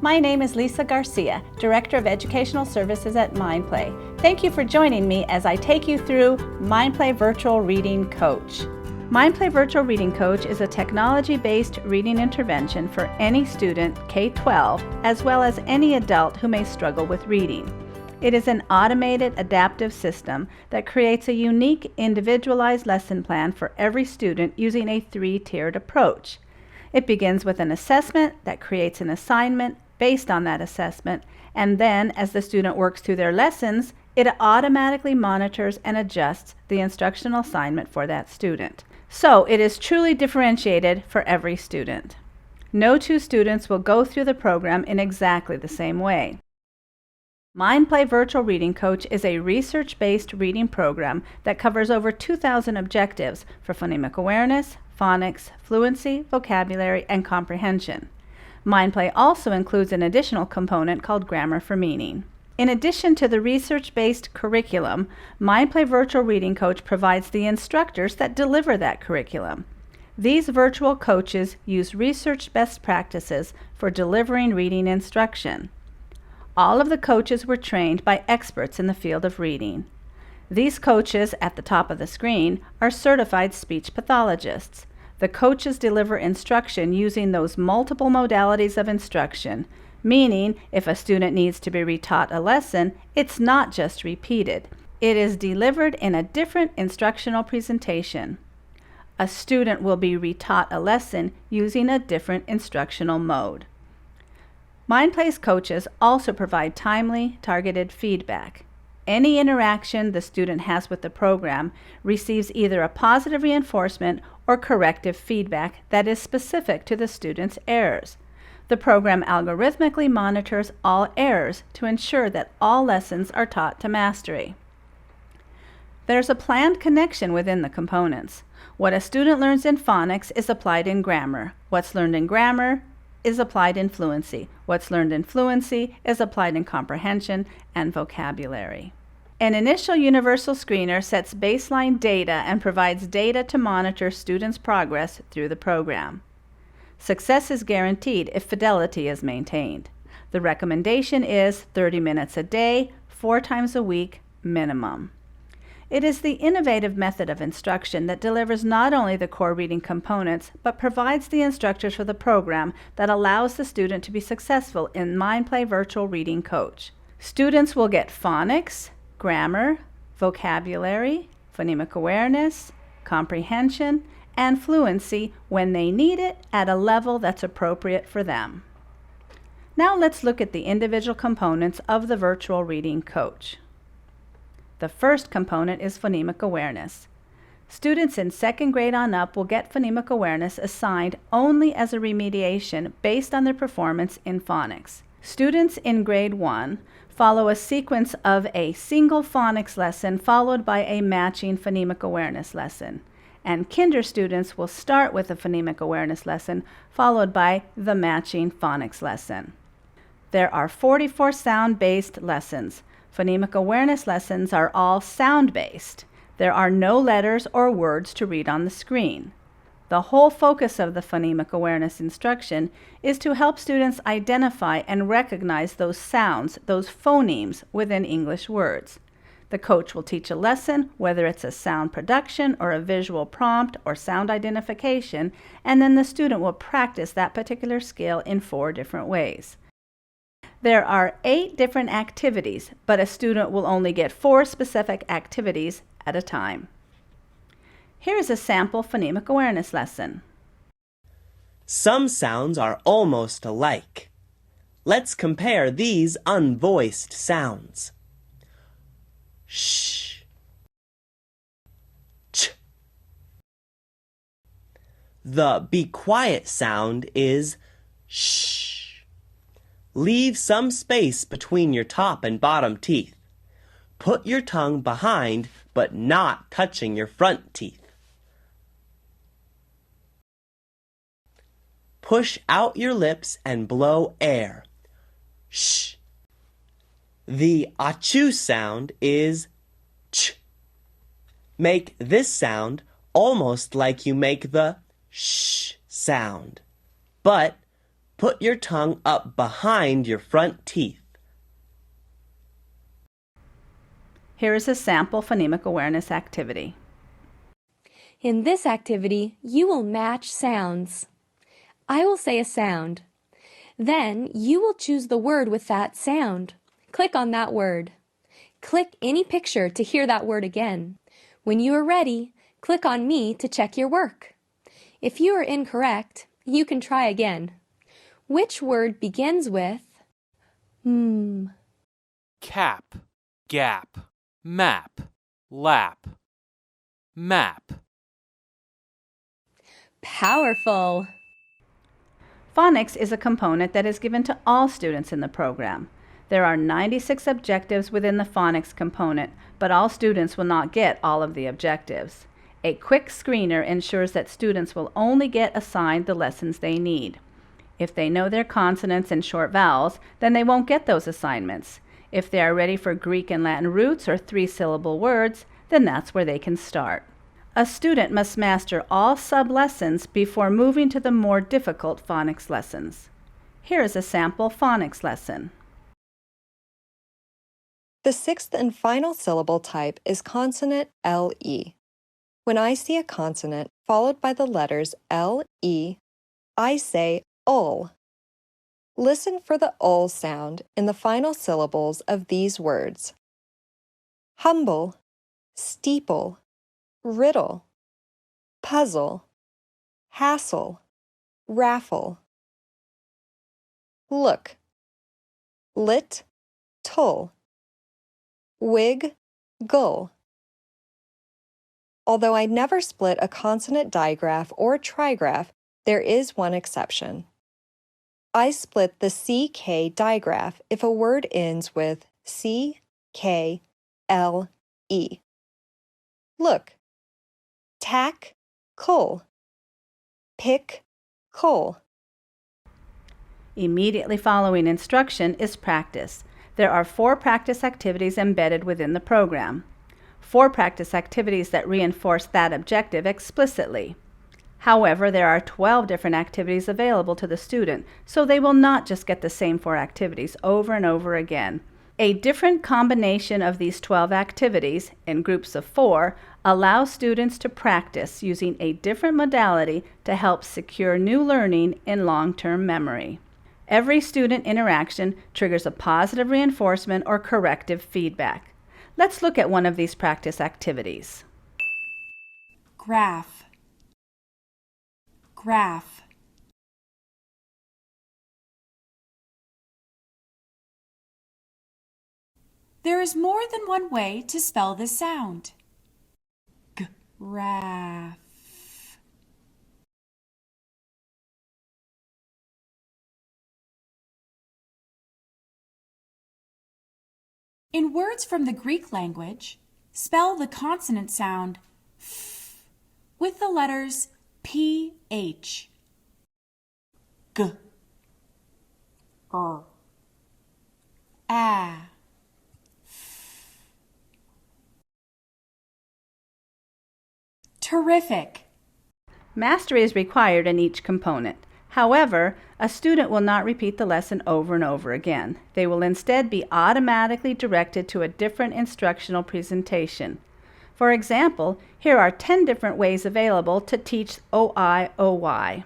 My name is Lisa Garcia, Director of Educational Services at MindPlay. Thank you for joining me as I take you through MindPlay Virtual Reading Coach. MindPlay Virtual Reading Coach is a technology-based reading intervention for any student K-12 as well as any adult who may struggle with reading. It is an automated, adaptive system that creates a unique, individualized lesson plan for every student using a three-tiered approach. It begins with an assessment that creates an assignment based on that assessment, and then as the student works through their lessons, it automatically monitors and adjusts the instructional assignment for that student. So it is truly differentiated for every student. No two students will go through the program in exactly the same way. MindPlay Virtual Reading Coach is a research-based reading program that covers over 2,000 objectives for phonemic awareness, phonics, fluency, vocabulary, and comprehension. MindPlay also includes an additional component called Grammar for Meaning. In addition to the research-based curriculum, MindPlay Virtual Reading Coach provides the instructors that deliver that curriculum. These virtual coaches use research best practices for delivering reading instruction. All of the coaches were trained by experts in the field of reading. These coaches, at the top of the screen, are certified speech pathologists. The coaches deliver instruction using those multiple modalities of instruction, meaning if a student needs to be retaught a lesson, it's not just repeated. It is delivered in a different instructional presentation. A student will be retaught a lesson using a different instructional mode. MindPlay's coaches also provide timely, targeted feedback. Any interaction the student has with the program receives either a positive reinforcement or corrective feedback that is specific to the student's errors. The program algorithmically monitors all errors to ensure that all lessons are taught to mastery. There's a planned connection within the components. What a student learns in phonics is applied in grammar. What's learned in grammar is applied in fluency. What's learned in fluency is applied in comprehension and vocabulary. An initial universal screener sets baseline data and provides data to monitor students' progress through the program. Success is guaranteed if fidelity is maintained. The recommendation is 30 minutes a day, 4 times a week, minimum. It is the innovative method of instruction that delivers not only the core reading components, but provides the instructors for the program that allows the student to be successful in MindPlay Virtual Reading Coach. Students will get phonics, grammar, vocabulary, phonemic awareness, comprehension, and fluency when they need it at a level that's appropriate for them. Now let's look at the individual components of the Virtual Reading Coach. The first component is phonemic awareness. Students in second grade on up will get phonemic awareness assigned only as a remediation based on their performance in phonics. Students in grade 1 follow a sequence of a single phonics lesson followed by a matching phonemic awareness lesson. And kinder students will start with a phonemic awareness lesson followed by the matching phonics lesson. There are 44 sound-based lessons. Phonemic awareness lessons are all sound-based. There are no letters or words to read on the screen. The whole focus of the phonemic awareness instruction is to help students identify and recognize those sounds, those phonemes within English words. The coach will teach a lesson, whether it's a sound production or a visual prompt or sound identification, and then the student will practice that particular skill in 4 different ways. There are 8 different activities, but a student will only get 4 specific activities at a time. Here is a sample phonemic awareness lesson. Some sounds are almost alike. Let's compare these unvoiced sounds. Sh, ch. The be quiet sound is sh. Leave some space between your top and bottom teeth. Put your tongue behind, but not touching your front teeth. Push out your lips and blow air. Shh. The achoo sound is ch. Make this sound almost like you make the sh sound, but Put your tongue up behind your front teeth. Here is a sample phonemic awareness activity. In this activity, you will match sounds. I will say a sound. Then you will choose the word with that sound. Click on that word. Click any picture to hear that word again. When you are ready, click on me to check your work. If you are incorrect, you can try again. Which word begins with Cap, gap, map, lap, map. Powerful! Phonics is a component that is given to all students in the program. There are 96 objectives within the phonics component, but all students will not get all of the objectives. A quick screener ensures that students will only get assigned the lessons they need. If they know their consonants and short vowels, then they won't get those assignments. If they are ready for Greek and Latin roots or three-syllable words, then that's where they can start. A student must master all sub-lessons before moving to the more difficult phonics lessons. Here is a sample phonics lesson. The sixth and final syllable type is consonant LE. When I see a consonant followed by the letters LE, I say ul. Listen for the ul sound in the final syllables of these words: humble, steeple, riddle, puzzle, hassle, raffle. Look, lit, tull, wig, gull. Although I never split a consonant digraph or trigraph, there is one exception. I split the CK digraph if a word ends with CKLE. Look, tack, cull, pick, cull. Immediately following instruction is practice. There are 4 practice activities embedded within the program. 4 practice activities that reinforce that objective explicitly. However, there are 12 different activities available to the student, so they will not just get the same 4 activities over and over again. A different combination of these 12 activities, in groups of 4, allows students to practice using a different modality to help secure new learning in long-term memory. Every student interaction triggers a positive reinforcement or corrective feedback. Let's look at one of these practice activities. Graph, graph. There is more than one way to spell this sound. Graph. In words from the Greek language, spell the consonant sound f with the letters PH. G, a, Terrific! Mastery is required in each component. However, a student will not repeat the lesson over and over again. They will instead be automatically directed to a different instructional presentation. For example, here are 10 different ways available to teach OI-OY.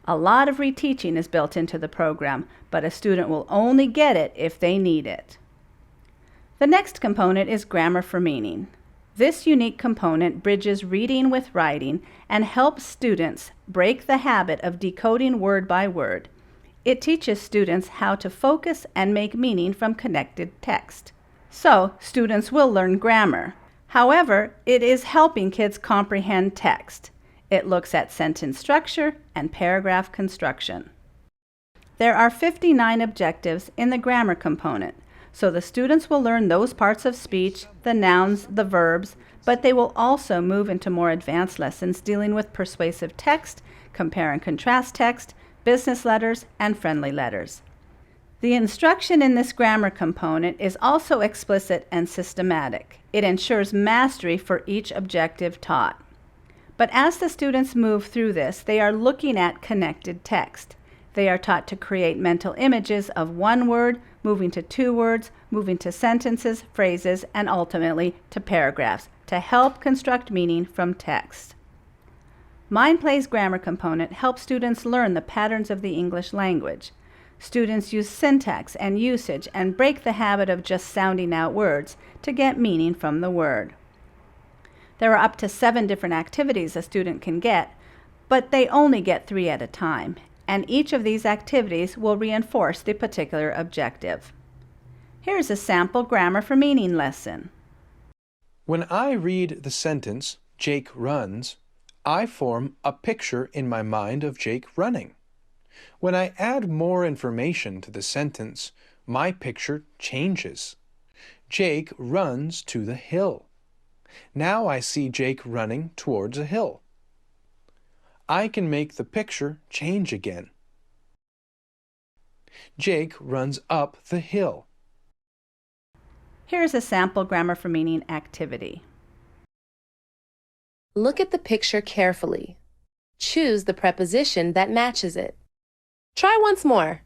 A lot of reteaching is built into the program, but a student will only get it if they need it. The next component is grammar for meaning. This unique component bridges reading with writing and helps students break the habit of decoding word by word. It teaches students how to focus and make meaning from connected text. So, students will learn grammar. However, it is helping kids comprehend text. It looks at sentence structure and paragraph construction. There are 59 objectives in the grammar component. So the students will learn those parts of speech, the nouns, the verbs, but they will also move into more advanced lessons dealing with persuasive text, compare and contrast text, business letters, and friendly letters. The instruction in this grammar component is also explicit and systematic. It ensures mastery for each objective taught. But as the students move through this, they are looking at connected text. They are taught to create mental images of one word, moving to two words, moving to sentences, phrases, and ultimately to paragraphs to help construct meaning from text. MindPlay's grammar component helps students learn the patterns of the English language. Students use syntax and usage and break the habit of just sounding out words to get meaning from the word. There are up to 7 different activities a student can get, but they only get 3 at a time, and each of these activities will reinforce the particular objective. Here's a sample grammar for meaning lesson. When I read the sentence, Jake runs, I form a picture in my mind of Jake running. When I add more information to the sentence, my picture changes. Jake runs to the hill. Now I see Jake running towards a hill. I can make the picture change again. Jake runs up the hill. Here's a sample grammar for meaning activity. Look at the picture carefully. Choose the preposition that matches it. Try once more.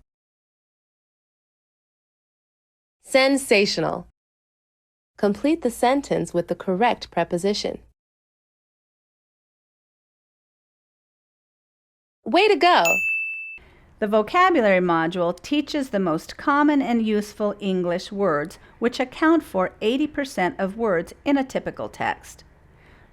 Sensational. Complete the sentence with the correct preposition. Way to go! The vocabulary module teaches the most common and useful English words, which account for 80% of words in a typical text.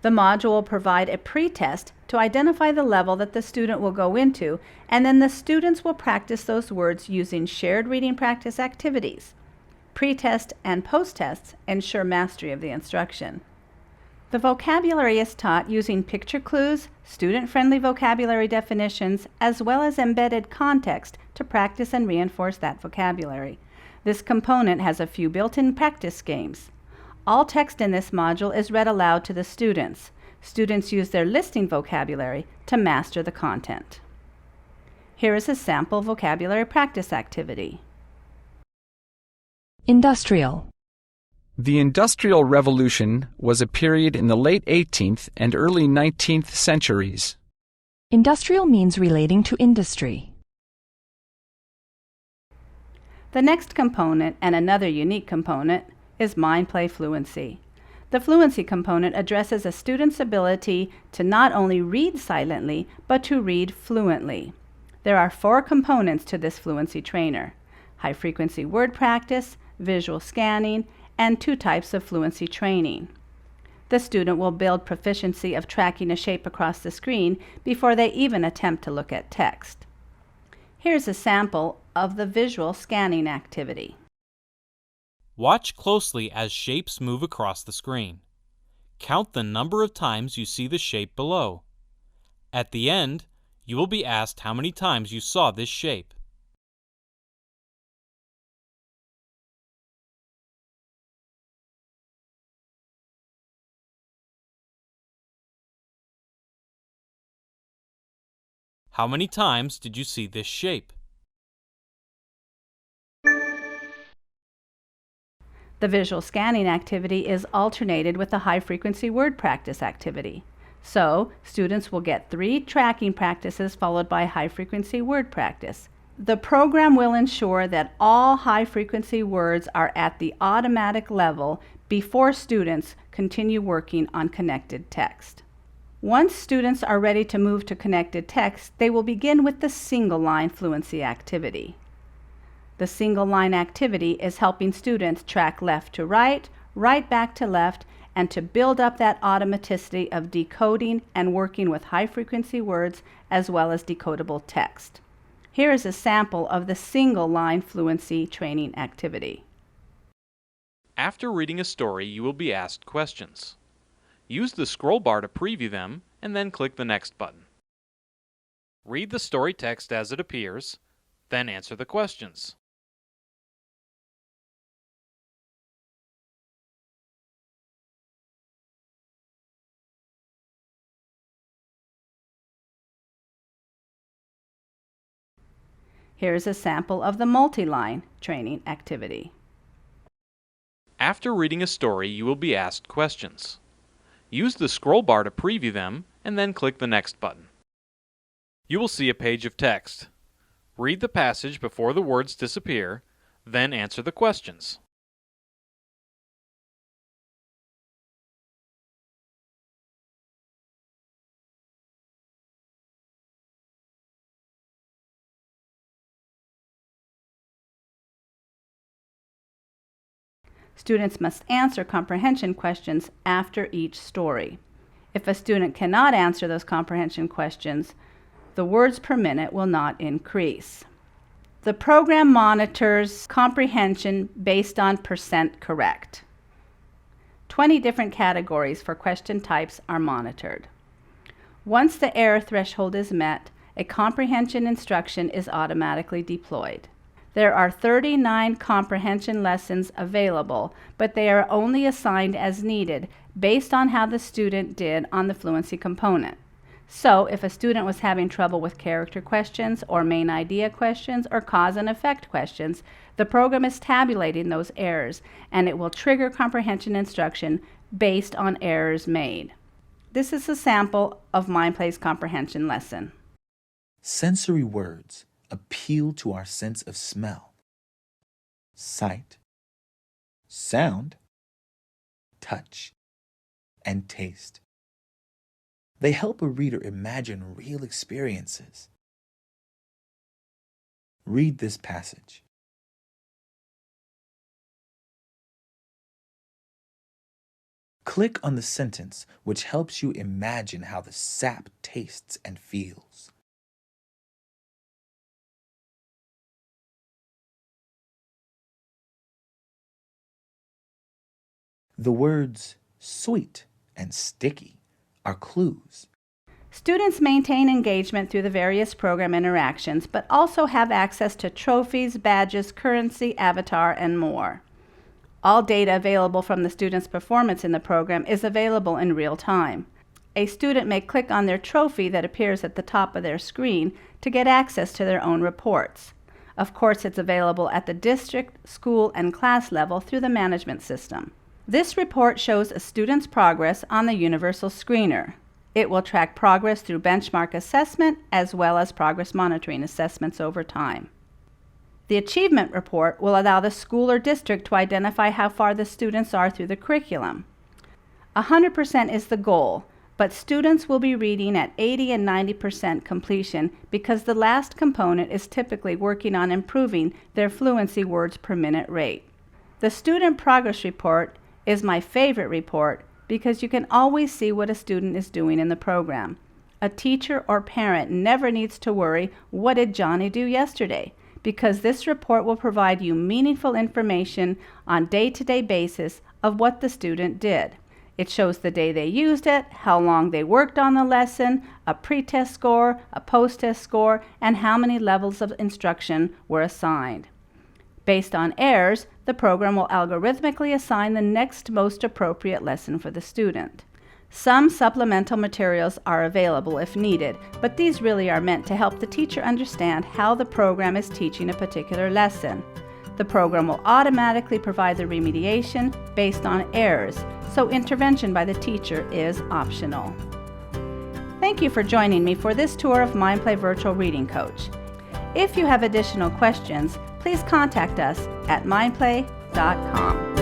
The module will provide a pre-test to identify the level that the student will go into, and then the students will practice those words using shared reading practice activities. Pre-test and post-tests ensure mastery of the instruction. The vocabulary is taught using picture clues, student-friendly vocabulary definitions, as well as embedded context to practice and reinforce that vocabulary. This component has a few built-in practice games. All text in this module is read aloud to the students. Students use their listening vocabulary to master the content. Here is a sample vocabulary practice activity. Industrial. The Industrial Revolution was a period in the late 18th and early 19th centuries. Industrial means relating to industry. The next component, and another unique component, is MindPlay Fluency. The Fluency component addresses a student's ability to not only read silently, but to read fluently. There are 4 components to this Fluency trainer: high-frequency word practice, visual scanning, and 2 types of fluency training. The student will build proficiency of tracking a shape across the screen before they even attempt to look at text. Here's a sample of the visual scanning activity. Watch closely as shapes move across the screen. Count the number of times you see the shape below. At the end, you will be asked how many times you saw this shape. How many times did you see this shape? The visual scanning activity is alternated with the high-frequency word practice activity. So, students will get 3 tracking practices followed by high-frequency word practice. The program will ensure that all high-frequency words are at the automatic level before students continue working on connected text. Once students are ready to move to connected text, they will begin with the single-line fluency activity. The single-line activity is helping students track left to right, right back to left, and to build up that automaticity of decoding and working with high-frequency words as well as decodable text. Here is a sample of the single-line fluency training activity. After reading a story, you will be asked questions. Use the scroll bar to preview them, and then click the Next button. Read the story text as it appears, then answer the questions. Here's a sample of the multi-line training activity. After reading a story, you will be asked questions. Use the scroll bar to preview them, and then click the Next button. You will see a page of text. Read the passage before the words disappear, then answer the questions. Students must answer comprehension questions after each story. If a student cannot answer those comprehension questions, the words per minute will not increase. The program monitors comprehension based on percent correct. 20 different categories for question types are monitored. Once the error threshold is met, a comprehension instruction is automatically deployed. There are 39 comprehension lessons available, but they are only assigned as needed based on how the student did on the fluency component. So, if a student was having trouble with character questions or main idea questions or cause and effect questions, the program is tabulating those errors and it will trigger comprehension instruction based on errors made. This is a sample of MindPlay's comprehension lesson. Sensory words appeal to our sense of smell, sight, sound, touch, and taste. They help a reader imagine real experiences. Read this passage. Click on the sentence which helps you imagine how the sap tastes and feels. The words sweet and sticky are clues. Students maintain engagement through the various program interactions, but also have access to trophies, badges, currency, avatar, and more. All data available from the student's performance in the program is available in real time. A student may click on their trophy that appears at the top of their screen to get access to their own reports. Of course, it's available at the district, school, and class level through the management system. This report shows a student's progress on the Universal Screener. It will track progress through benchmark assessment as well as progress monitoring assessments over time. The Achievement Report will allow the school or district to identify how far the students are through the curriculum. 100% is the goal, but students will be reading at 80 and 90% completion because the last component is typically working on improving their fluency words per minute rate. The Student Progress Report is my favorite report because you can always see what a student is doing in the program. A teacher or parent never needs to worry, what did Johnny do yesterday? Because this report will provide you meaningful information on day-to-day basis of what the student did. It shows the day they used it, how long they worked on the lesson, a pre-test score, a post-test score, and how many levels of instruction were assigned. Based on errors, the program will algorithmically assign the next most appropriate lesson for the student. Some supplemental materials are available if needed, but these really are meant to help the teacher understand how the program is teaching a particular lesson. The program will automatically provide the remediation based on errors, so intervention by the teacher is optional. Thank you for joining me for this tour of MindPlay Virtual Reading Coach. If you have additional questions, please contact us at mindplay.com.